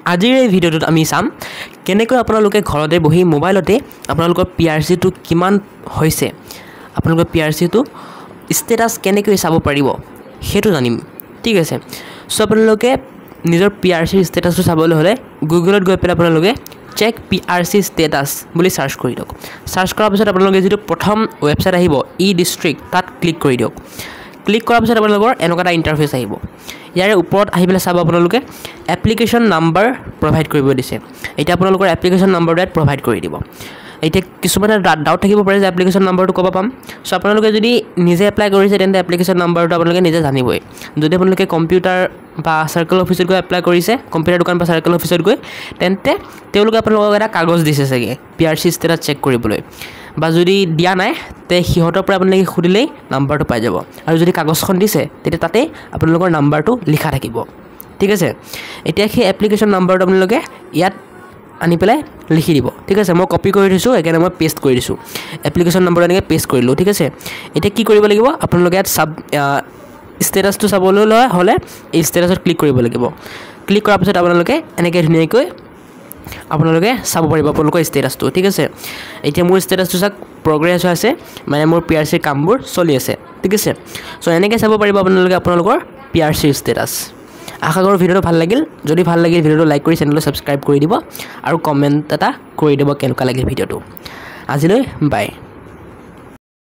আজিৰ এই ভিডিঅ'টোত আমি চাম কেনেকৈ আপোনালোকে ঘৰতে বহি মোবাইলতে আপোনালোকৰ PRC-টো কিমান হৈছে আপোনালোকৰ PRC-টো ষ্টেটাস কেনেকৈ চাব পাৰিব হেতু জানিম ঠিক আছে সো আপোনালোকে নিজৰ PRC ষ্টেটাসটো চাবলৈ হলে গুগলত গৈ পেলাই আপোনালোকে চেক PRC ষ্টেটাস বুলি সাৰ্চ কৰি দিয়ক সাৰ্চ কৰাৰ পিছত আপোনালোকে যেটো প্ৰথম ওয়েবসাইট আহিব ই ডিস্ট্ৰিক্ট তাত ক্লিক কৰি দিয়ক ক্লিক কৰাৰ পিছত আপোনালোকৰ এনেকুৱা এটা ইন্টাৰফেস আহিব ইয়াৰে ওপৰত আহি পেলাই চাব আপোনালোকে এপ্লিকেশন নাম্বাৰ প্ৰভাইড কৰিব দিছে এটা আপোনালোকৰ এপ্লিকেশন নাম্বাৰটো প্ৰভাইড কৰি দিব এটা কিছুমানে ডাউট থাকিব পাৰে যে এপ্লিকেশন নাম্বাৰটো ক'ব পাম সো আপোনালোকে যদি নিজে এপ্লাই কৰিছে তেন্তে এপ্লিকেশন নাম্বাৰটো আপোনালোকে নিজে জানিবই যদি আপোনালোকে কম্পিউটাৰ বা সাৰ্কেল অফিচত গৈ এপ্লাই কৰিছে কম্পিউটাৰ দোকান বা সাৰ্কেল অফিচত গৈ তেন্তে তেওঁলোকে আপোনালোকক এটা কাগজ দিছে চাগে PRC ষ্টেটাস চেক কৰিবলৈ বা যদি দিয়া নাই তে হিহতৰ পৰা আপোনালোকে খুদিলেই নাম্বাৰটো পাই যাব আৰু যদি কাগজখন দিছে তেতিয়া তাতে আপোনালোকৰ নাম্বাৰটো লিখা থাকিব ঠিক আছে এতিয়া কি এপ্লিকেশন নাম্বাৰটো আপোনালোকে ইয়াত আনি পেলাই লিখি দিব ঠিক আছে মই কপি কৰি দিছো একেনে মই পেস্ট কৰি দিছো এপ্লিকেশন নাম্বাৰ আনিকে পেস্ট কৰিলো ঠিক আছে এতিয়া কি কৰিব লাগিব আপোনালোকে ইয়াত সাব ষ্টেটাসটো চাবলৈ হলে এই ষ্টেটাসত ক্লিক কৰিব লাগিব ক্লিক কৰাৰ পিছত আপোনালোকে এনেকৈ ধুনীয়াকৈ আপোনালোকে চাব পাৰিব আপোনালোকৰ ষ্টেটাসটো ঠিক আছে এতিয়া মোৰ ষ্টেটাসটো চাক প্ৰগ্ৰেছ হৈ আছে মানে মোৰ PRC কামবোৰ চলি আছে ঠিক আছে সো এনেকৈ চাব পাৰিব আপোনালোকে আপোনালোকৰ PRC ষ্টেটাস আশা কৰো ভিডিওটো ভাল লাগিল যদি ভাল লাগিল ভিডিওটো লাইক কৰি চেনেলটো সাবস্ক্ৰাইব কৰি দিব আৰু কমেন্ট এটা কৰি দিব কেনেকুৱা লাগিল ভিডিওটো আজিলৈ বাই